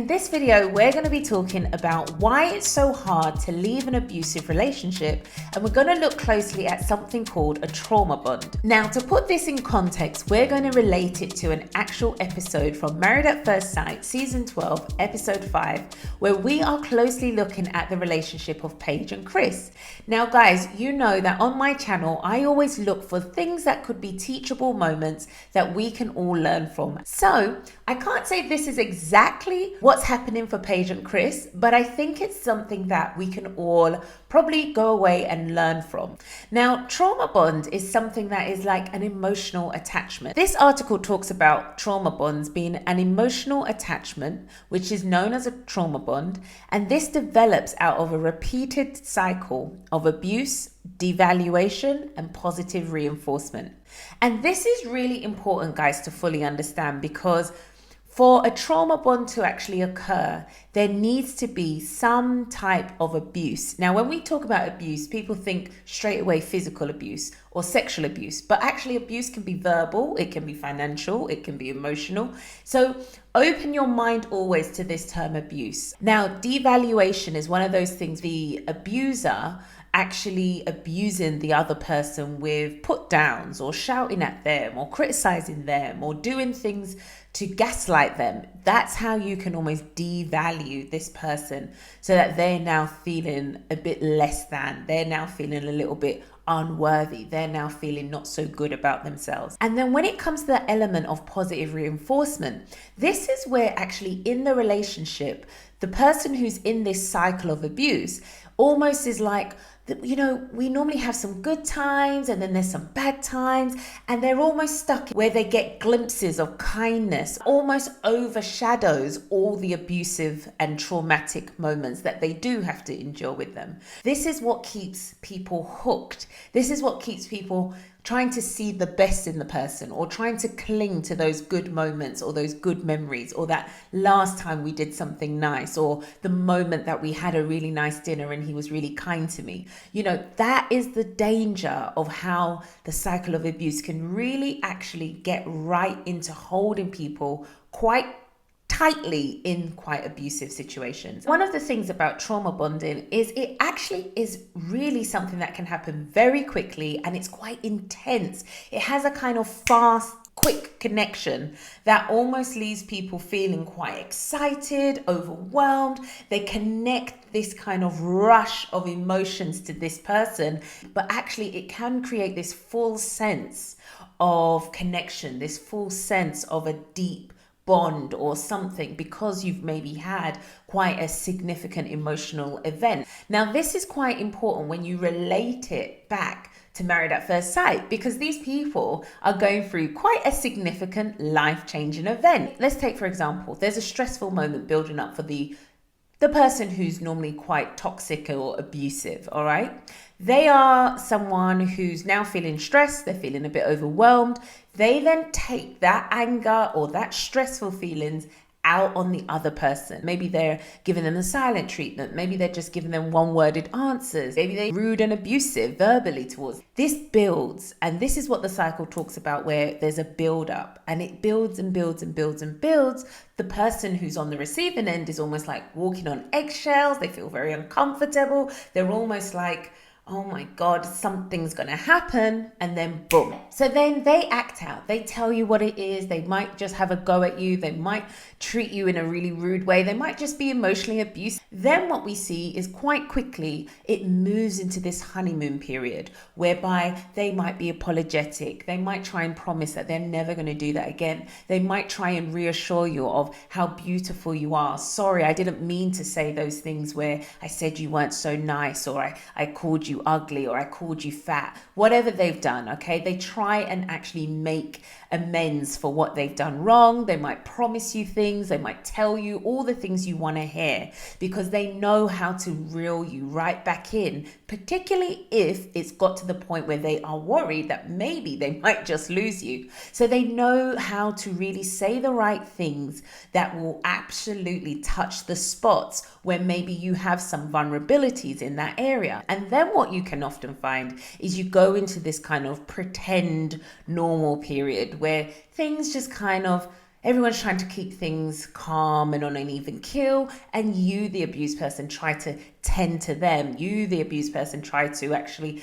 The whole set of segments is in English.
In this video, we're going to be talking about why it's so hard to leave an abusive relationship, and we're going to look closely at something called a trauma bond. Now, to put this in context, we're going to relate it to an actual episode from Married at First Sight, Season 12, Episode 5, where we are closely looking at the relationship of Paige and Chris. Now, guys, you know that on my channel, I always look for things that could be teachable moments that we can all learn from. So, I can't say this is exactly what's happening for Paige and Chris, but I think it's something that we can all probably go away and learn from. Now, trauma bond is something that is like an emotional attachment. This article talks about trauma bonds being an emotional attachment, which is known as a trauma bond, and this develops out of a repeated cycle of abuse, devaluation, and positive reinforcement. And this is really important, guys, to fully understand, because for a trauma bond to actually occur, there needs to be some type of abuse. Now, when we talk about abuse, people think straight away physical abuse or sexual abuse, but actually abuse can be verbal, it can be financial, it can be emotional. So open your mind always to this term abuse. Now, devaluation is one of those things, the abuser actually abusing the other person with put downs or shouting at them or criticizing them or doing things to gaslight them. That's how you can almost devalue this person, so that they're now feeling a bit less than, they're now feeling a little bit unworthy, they're now feeling not so good about themselves. And then when it comes to the element of positive reinforcement, this is where actually in the relationship, the person who's in this cycle of abuse almost is like, you know, we normally have some good times and then there's some bad times, and they're almost stuck where they get glimpses of kindness, almost overshadows all the abusive and traumatic moments that they do have to endure with them. This is what keeps people hooked. This is what keeps people trying to see the best in the person, or trying to cling to those good moments or those good memories, or that last time we did something nice, or the moment that we had a really nice dinner and he was really kind to me. You know, that is the danger of how the cycle of abuse can really actually get right into holding people quite tightly in quite abusive situations. One of the things about trauma bonding is it actually is really something that can happen very quickly, and it's quite intense. It has a kind of fast, quick connection that almost leaves people feeling quite excited, overwhelmed. They connect this kind of rush of emotions to this person, but actually it can create this full sense of connection, this full sense of a deep bond or something, because you've maybe had quite a significant emotional event. Now, this is quite important when you relate it back to Married at First Sight, because these people are going through quite a significant life-changing event. Let's take, for example, there's a stressful moment building up for the person who's normally quite toxic or abusive, all right? They are someone who's now feeling stressed, they're feeling a bit overwhelmed. They then take that anger or that stressful feelings out on the other person. Maybe they're giving them the silent treatment. Maybe they're just giving them one-worded answers. Maybe they're rude and abusive verbally towards. This builds, and this is what the cycle talks about, where there's a build-up, and it builds and builds and builds and builds. The person who's on the receiving end is almost like walking on eggshells. They feel very uncomfortable. They're almost like, oh my God, something's going to happen, and then boom. So then they act out. They tell you what it is. They might just have a go at you. They might treat you in a really rude way. They might just be emotionally abusive. Then what we see is quite quickly, it moves into this honeymoon period, whereby they might be apologetic. They might try and promise that they're never going to do that again. They might try and reassure you of how beautiful you are. Sorry, I didn't mean to say those things where I said you weren't so nice, or I called you ugly, or I called you fat. Whatever they've done, okay? They try and actually make amends for what they've done wrong. They might promise you things. They might tell you all the things you want to hear, because they know how to reel you right back in, particularly if it's got to the point where they are worried that maybe they might just lose you. So they know how to really say the right things that will absolutely touch the spots where maybe you have some vulnerabilities in that area. And then what you can often find is you go into this kind of pretend normal period where things just kind of Everyone's trying to keep things calm and on an even keel, and you, the abused person, try to tend to them. You, the abused person, try to actually,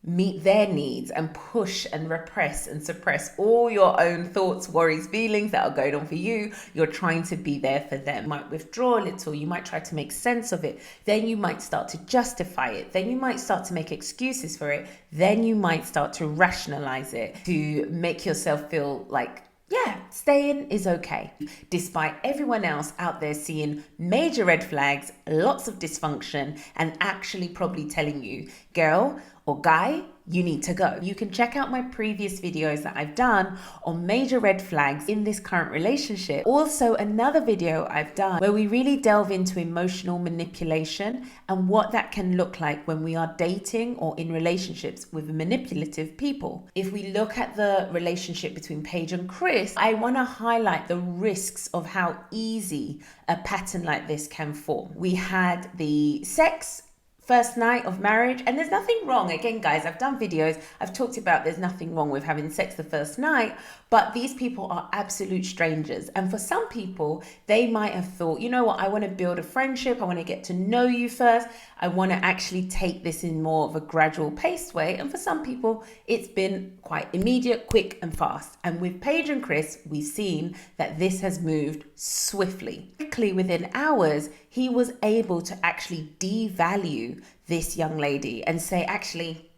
meet their needs and push and repress and suppress all your own thoughts, worries, feelings that are going on for you. You're trying to be there for them. You might withdraw a little, you might try to make sense of it. Then you might start to justify it. Then you might start to make excuses for it. Then you might start to rationalize it to make yourself feel like, yeah, staying is okay. Despite everyone else out there seeing major red flags, lots of dysfunction, and actually probably telling you, girl or guy, you need to go. You can check out my previous videos that I've done on major red flags in this current relationship. Also, another video I've done where we really delve into emotional manipulation and what that can look like when we are dating or in relationships with manipulative people. If we look at the relationship between Paige and Chris, I want to highlight the risks of how easy a pattern like this can form. We had the sex first night of marriage, and there's nothing wrong. Again, guys, I've done videos, I've talked about there's nothing wrong with having sex the first night, but these people are absolute strangers. And for some people, they might have thought, you know what, I want to build a friendship, I want to get to know you first, I want to actually take this in more of a gradual paced way. And for some people, it's been quite immediate, quick and fast. And with Paige and Chris, we've seen that this has moved swiftly. Quickly, within hours, he was able to actually devalue this young lady and say, actually,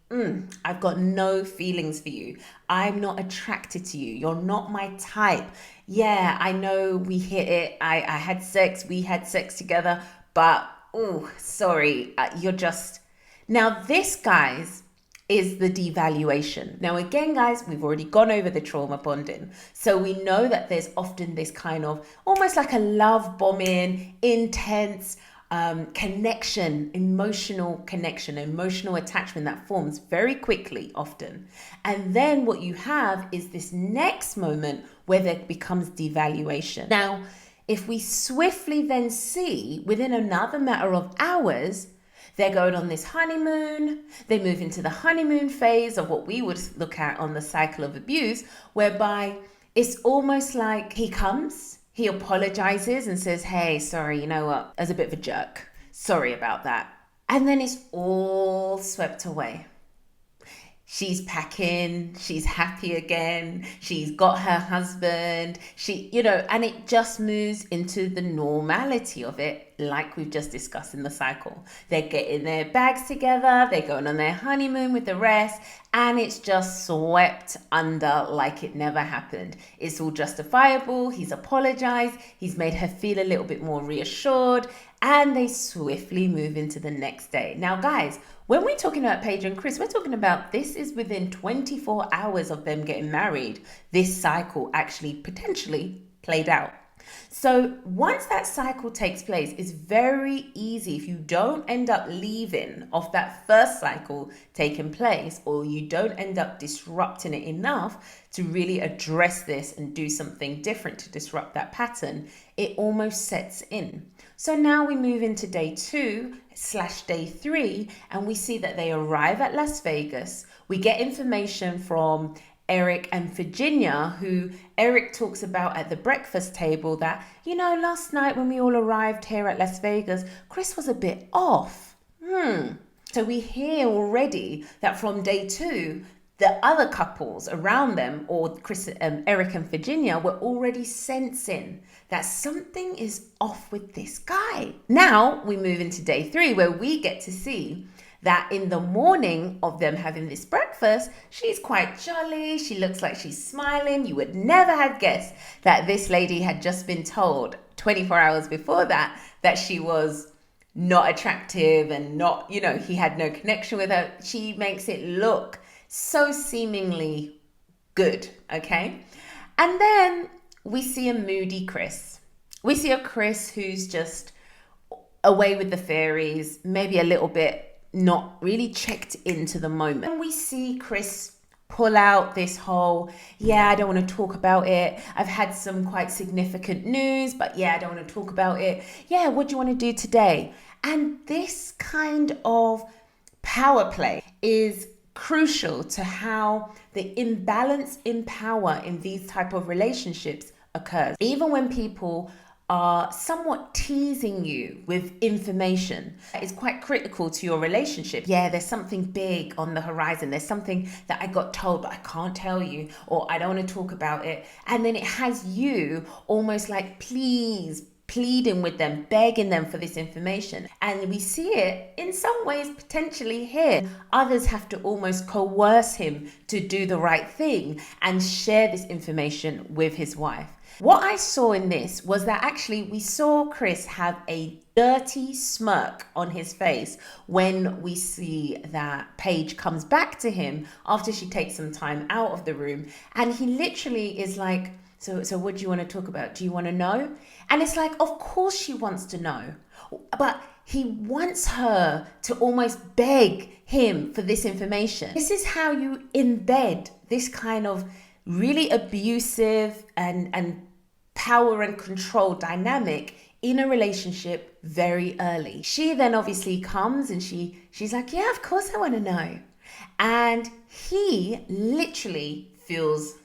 I've got no feelings for you. I'm not attracted to you. You're not my type. Yeah, I know we hit it. I had sex. We had sex together. But, sorry, you're just... Now, this, guys, is the devaluation. Now, again, guys, we've already gone over the trauma bonding. So we know that there's often this kind of almost like a love bombing, intense connection, emotional attachment that forms very quickly often. And then what you have is this next moment where there becomes devaluation. Now, if we swiftly then see within another matter of hours, they're going on this honeymoon. They move into the honeymoon phase of what we would look at on the cycle of abuse, whereby it's almost like he comes, he apologizes and says, hey, sorry, you know what? I was a bit of a jerk. Sorry about that. And then it's all swept away. She's packing, she's happy again, she's got her husband, and it just moves into the normality of it, like we've just discussed in the cycle. They're getting their bags together, they're going on their honeymoon with the rest, and it's just swept under like it never happened. It's all justifiable, he's apologized, he's made her feel a little bit more reassured, and they swiftly move into the next day. Now, guys, when we're talking about Paige and Chris, we're talking about this is within 24 hours of them getting married. This cycle actually potentially played out. So once that cycle takes place, it's very easy if you don't end up leaving off that first cycle taking place, or you don't end up disrupting it enough to really address this and do something different to disrupt that pattern, it almost sets in. So now we move into day 2/day 3, and we see that they arrive at Las Vegas. We get information from Eric and Virginia, who Eric talks about at the breakfast table that, last night when we all arrived here at Las Vegas, Chris was a bit off. So we hear already that from day 2, the other couples around them, or Eric and Virginia, were already sensing that something is off with this guy. Now we move into day 3, where we get to see that in the morning of them having this breakfast, she's quite jolly. She looks like she's smiling. You would never have guessed that this lady had just been told 24 hours before that she was not attractive and not, he had no connection with her. She makes it look so seemingly good, okay? And then we see a moody Chris. We see a Chris who's just away with the fairies, maybe a little bit not really checked into the moment. And we see Chris pull out this whole, I don't want to talk about it. I've had some quite significant news, but I don't want to talk about it. What do you want to do today? And this kind of power play is crucial to how the imbalance in power in these type of relationships occurs. Even when people are somewhat teasing you with information that is quite critical to your relationship. Yeah, there's something big on the horizon. There's something that I got told, but I can't tell you, or I don't want to talk about it. And then it has you almost like, please, pleading with them, begging them for this information. And we see it in some ways potentially here. Others have to almost coerce him to do the right thing and share this information with his wife. What I saw in this was that actually we saw Chris have a dirty smirk on his face when we see that Paige comes back to him after she takes some time out of the room. And he literally is like, so what do you want to talk about? Do you want to know? And it's like, of course she wants to know. But he wants her to almost beg him for this information. This is how you embed this kind of really abusive and power and control dynamic in a relationship very early. She then obviously comes and she's like, yeah, of course I want to know. And he literally feels,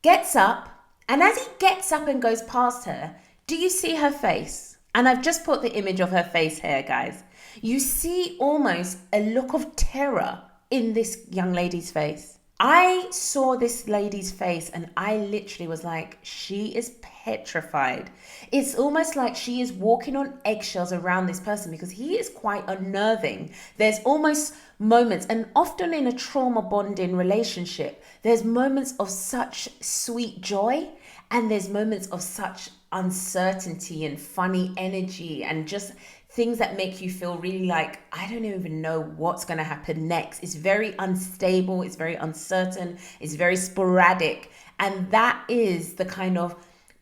gets up, and as he gets up and goes past her, do you see her face? And I've just put the image of her face here, guys. You see almost a look of terror in this young lady's face. I saw this lady's face and I literally was like, she is petrified. It's almost like she is walking on eggshells around this person because he is quite unnerving. There's almost moments, and often in a trauma bonding relationship, there's moments of such sweet joy and there's moments of such uncertainty and funny energy and just things that make you feel really like, I don't even know what's going to happen next. It's very unstable. It's very uncertain. It's very sporadic. And that is the kind of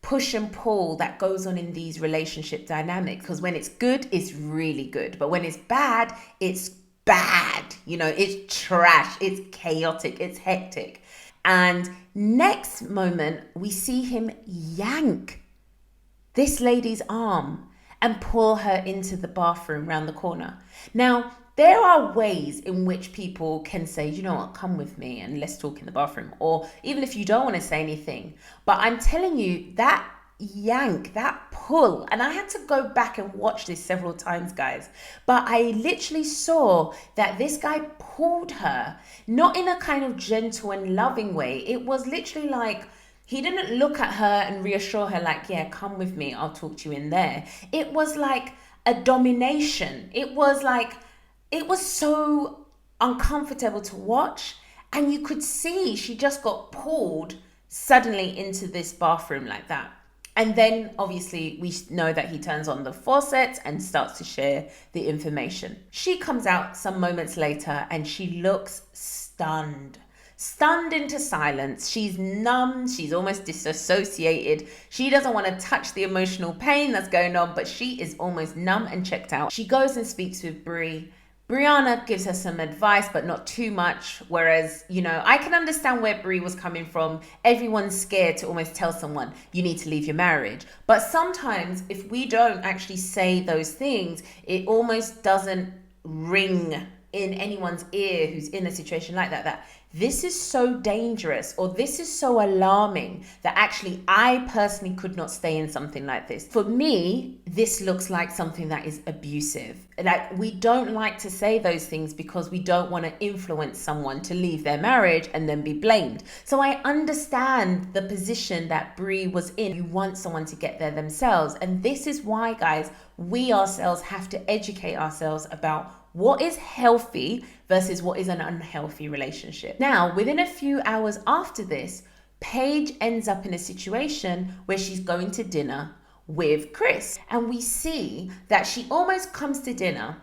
push and pull that goes on in these relationship dynamics. Because when it's good, it's really good. But when it's bad, it's bad. You know, it's trash. It's chaotic. It's hectic. And next moment, we see him yank this lady's arm and pull her into the bathroom round the corner. Now, there are ways in which people can say, you know what, come with me and let's talk in the bathroom. Or even if you don't want to say anything. But I'm telling you, that yank, that pull, and I had to go back and watch this several times, guys. But I literally saw that this guy pulled her, not in a kind of gentle and loving way. It was literally like, he didn't look at her and reassure her like, yeah, come with me, I'll talk to you in there. It was like a domination. It was so uncomfortable to watch. And you could see she just got pulled suddenly into this bathroom like that. And then obviously we know that he turns on the faucet and starts to share the information. She comes out some moments later and she looks stunned into silence. She's numb. She's almost disassociated. She doesn't want to touch the emotional pain that's going on, but she is almost numb and checked out. She goes and speaks with Brie. Brianna gives her some advice, but not too much. Whereas, you know, I can understand where Brie was coming from. Everyone's scared to almost tell someone you need to leave your marriage. But sometimes if we don't actually say those things, it almost doesn't ring in anyone's ear who's in a situation like that this is so dangerous or this is so alarming that actually I personally could not stay in something like this. For me, this looks like something that is abusive. Like, we don't like to say those things because we don't want to influence someone to leave their marriage and then be blamed. So I understand the position that Brie was in. You want someone to get there themselves. And this is why, guys, we ourselves have to educate ourselves about what is healthy versus what is an unhealthy relationship. Now, within a few hours after this, Paige ends up in a situation where she's going to dinner with Chris. And we see that she almost comes to dinner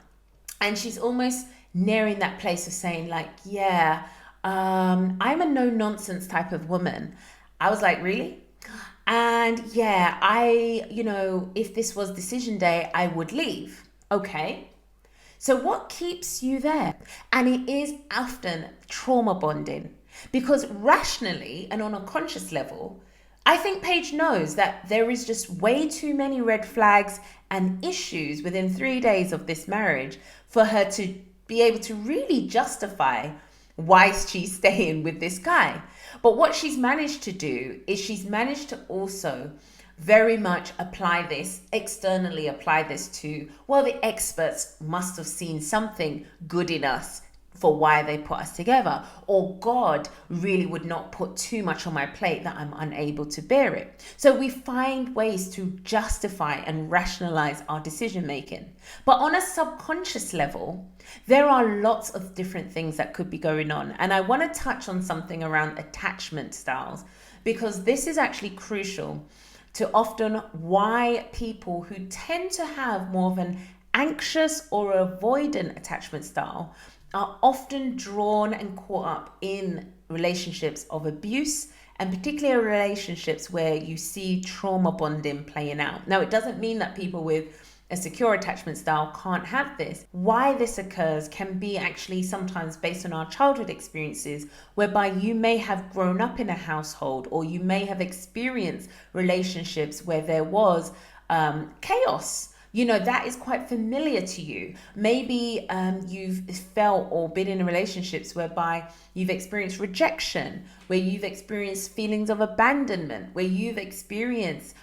and she's almost nearing that place of saying like, yeah, I'm a no nonsense type of woman. I was like, really? And yeah, if this was decision day, I would leave. Okay. So what keeps you there? And it is often trauma bonding, because rationally and on a conscious level, I think Paige knows that there is just way too many red flags and issues within 3 days of this marriage for her to be able to really justify why she's staying with this guy. But what she's managed to do is she's managed to also very much apply this, externally apply this to, well, the experts must have seen something good in us for why they put us together, or God really would not put too much on my plate that I'm unable to bear it. So we find ways to justify and rationalize our decision making. But on a subconscious level, there are lots of different things that could be going on. And I want to touch on something around attachment styles, because this is actually crucial to often why people who tend to have more of an anxious or avoidant attachment style are often drawn and caught up in relationships of abuse, and particularly relationships where you see trauma bonding playing out. Now, it doesn't mean that people with a secure attachment style can't have this. Why this occurs can be actually sometimes based on our childhood experiences, whereby you may have grown up in a household, or you may have experienced relationships where there was chaos. You know, that is quite familiar to you. Maybe you've felt or been in relationships whereby you've experienced rejection, where you've experienced feelings of abandonment, where you've experienced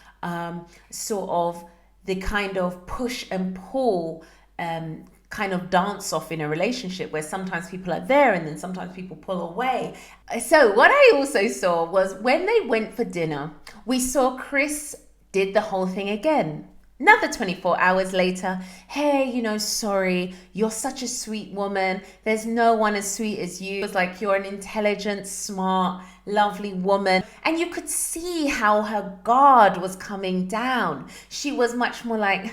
sort of the kind of push and pull kind of dance off in a relationship, where sometimes people are there and then sometimes people pull away. So what I also saw was when they went for dinner, we saw Chris did the whole thing again. Another 24 hours later, hey, sorry, you're such a sweet woman. There's no one as sweet as you. It was like, you're an intelligent, smart, lovely woman. And you could see how her guard was coming down. She was much more like,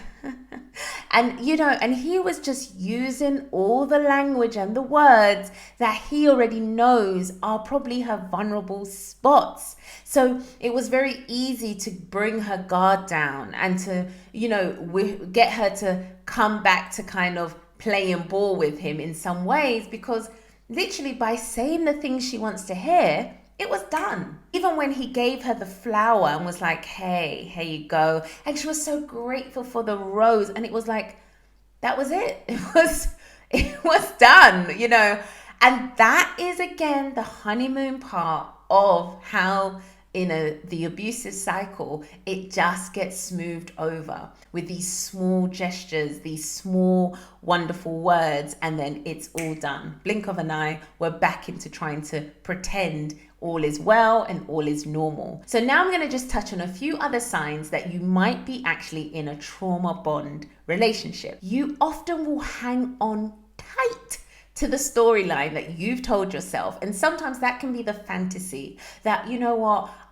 and he was just using all the language and the words that he already knows are probably her vulnerable spots. So it was very easy to bring her guard down and to, get her to come back to kind of playing ball with him in some ways, because literally by saying the things she wants to hear, it was done. Even when he gave her the flower and was like, hey, here you go. And she was so grateful for the rose. And it was like, that was it. It was done, And that is, again, the honeymoon part of how in the abusive cycle, it just gets smoothed over with these small gestures, these small, wonderful words, and then it's all done. Blink of an eye, we're back into trying to pretend all is well and all is normal. So now I'm going to just touch on a few other signs that you might be actually in a trauma bond relationship. You often will hang on tight to the storyline that you've told yourself. And sometimes that can be the fantasy that,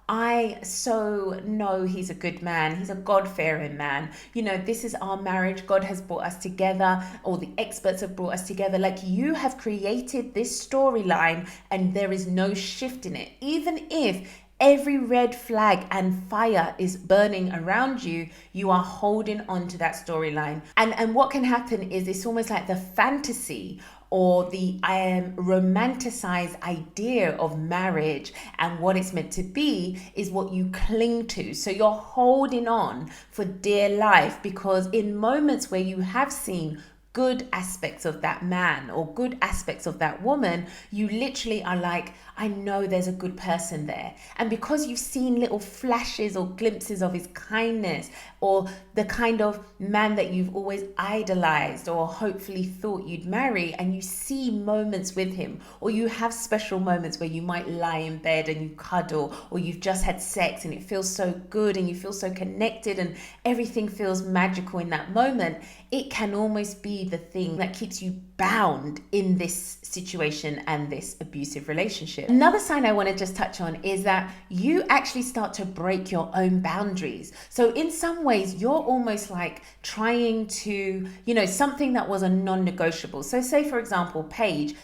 I so know he's a good man. He's a God-fearing man. This is our marriage. God has brought us together. All the experts have brought us together. Like, you have created this storyline and there is no shift in it. Even if every red flag and fire is burning around you, you are holding on to that storyline. And what can happen is it's almost like the fantasy or the romanticized idea of marriage and what it's meant to be is what you cling to. So you're holding on for dear life, because in moments where you have seen good aspects of that man or good aspects of that woman, you literally are like, I know there's a good person there. And because you've seen little flashes or glimpses of his kindness, or the kind of man that you've always idolized or hopefully thought you'd marry, and you see moments with him, or you have special moments where you might lie in bed and you cuddle, or you've just had sex and it feels so good and you feel so connected and everything feels magical in that moment, it can almost be the thing that keeps you bound in this situation and this abusive relationship. Another sign I want to just touch on is that you actually start to break your own boundaries. So in some ways, you're almost like trying to, something that was a non-negotiable. So say, for example, Paige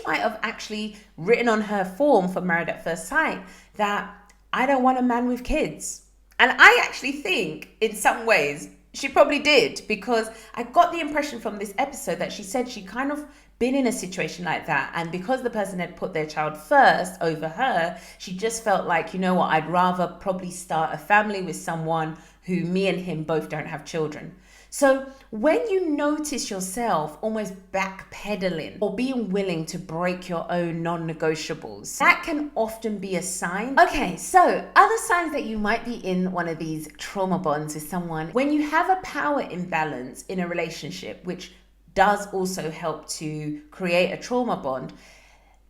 might have actually written on her form for Married at First Sight that I don't want a man with kids. And I actually think in some ways she probably did, because I got the impression from this episode that she said she kind of been in a situation like that, and because the person had put their child first over her, she just felt like, I'd rather probably start a family with someone who me and him both don't have children. So when you notice yourself almost backpedaling or being willing to break your own non-negotiables, that can often be a sign. Okay, so other signs that you might be in one of these trauma bonds with someone, when you have a power imbalance in a relationship, which does also help to create a trauma bond,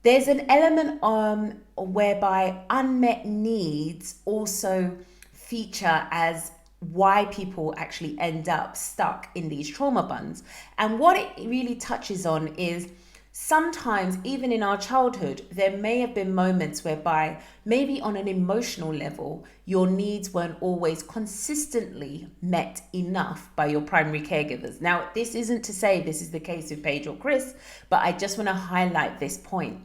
there's an element whereby unmet needs also feature as why people actually end up stuck in these trauma bonds. And what it really touches on is sometimes, even in our childhood, there may have been moments whereby maybe on an emotional level, your needs weren't always consistently met enough by your primary caregivers. Now, this isn't to say this is the case with Paige or Chris, but I just want to highlight this point.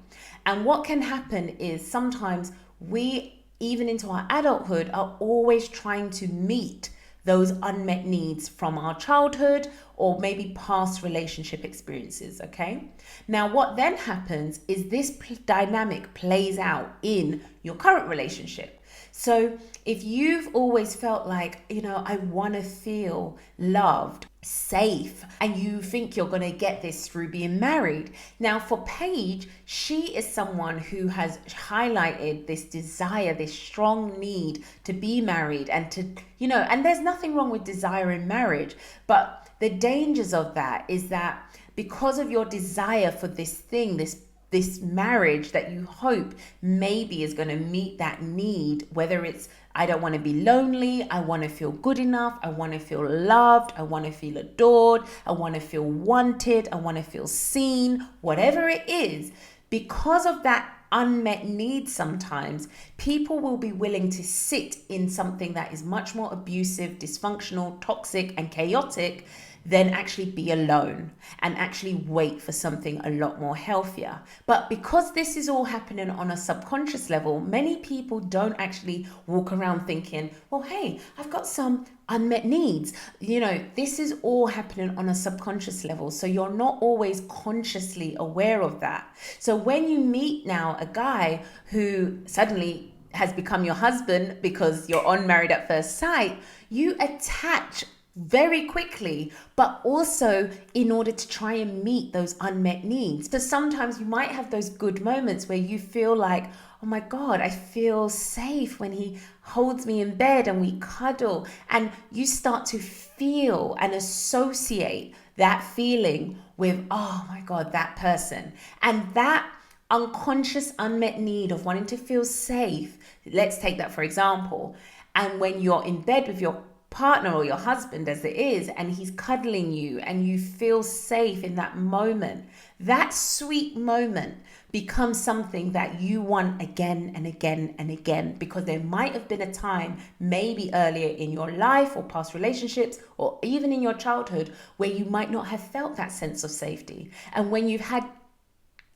And what can happen is sometimes we, even into our adulthood, are always trying to meet those unmet needs from our childhood or maybe past relationship experiences, okay? Now, what then happens is this dynamic plays out in your current relationship. So if you've always felt like, I want to feel loved, safe, and you think you're going to get this through being married. Now for Paige, she is someone who has highlighted this desire, this strong need to be married and to, and there's nothing wrong with desire in marriage, but the dangers of that is that because of your desire for this thing, this marriage that you hope maybe is going to meet that need, whether it's I don't want to be lonely, I want to feel good enough, I want to feel loved, I want to feel adored, I want to feel wanted, I want to feel seen, whatever it is, because of that unmet need, sometimes people will be willing to sit in something that is much more abusive, dysfunctional, toxic, and chaotic than actually be alone and actually wait for something a lot more healthier. But because this is all happening on a subconscious level, many people don't actually walk around thinking, well, hey, I've got some unmet needs. This is all happening on a subconscious level. So you're not always consciously aware of that. So when you meet now a guy who suddenly has become your husband because you're on Married at First Sight, you attach very quickly, but also in order to try and meet those unmet needs. So sometimes you might have those good moments where you feel like, oh my God, I feel safe when he holds me in bed and we cuddle, and you start to feel and associate that feeling with, oh my God, that person. And that unconscious unmet need of wanting to feel safe, let's take that for example, and when you're in bed with your partner or your husband as it is, and he's cuddling you and you feel safe in that moment, that sweet moment becomes something that you want again and again and again, because there might have been a time maybe earlier in your life or past relationships or even in your childhood where you might not have felt that sense of safety. And when you've had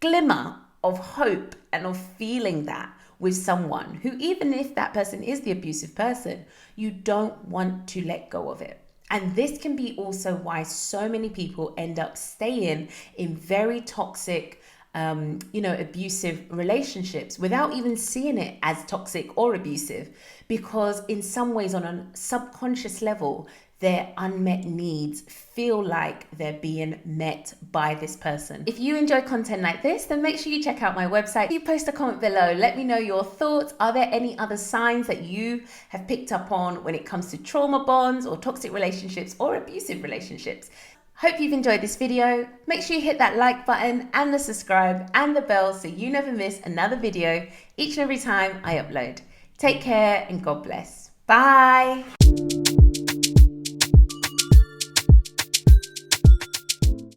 glimmer of hope and of feeling that with someone who, even if that person is the abusive person, you don't want to let go of it. And this can be also why so many people end up staying in very toxic, abusive relationships without even seeing it as toxic or abusive, because in some ways on a subconscious level, their unmet needs feel like they're being met by this person. If you enjoy content like this, then make sure you check out my website. You post a comment below. Let me know your thoughts. Are there any other signs that you have picked up on when it comes to trauma bonds or toxic relationships or abusive relationships? Hope you've enjoyed this video. Make sure you hit that like button and the subscribe and the bell so you never miss another video each and every time I upload. Take care and God bless. Bye.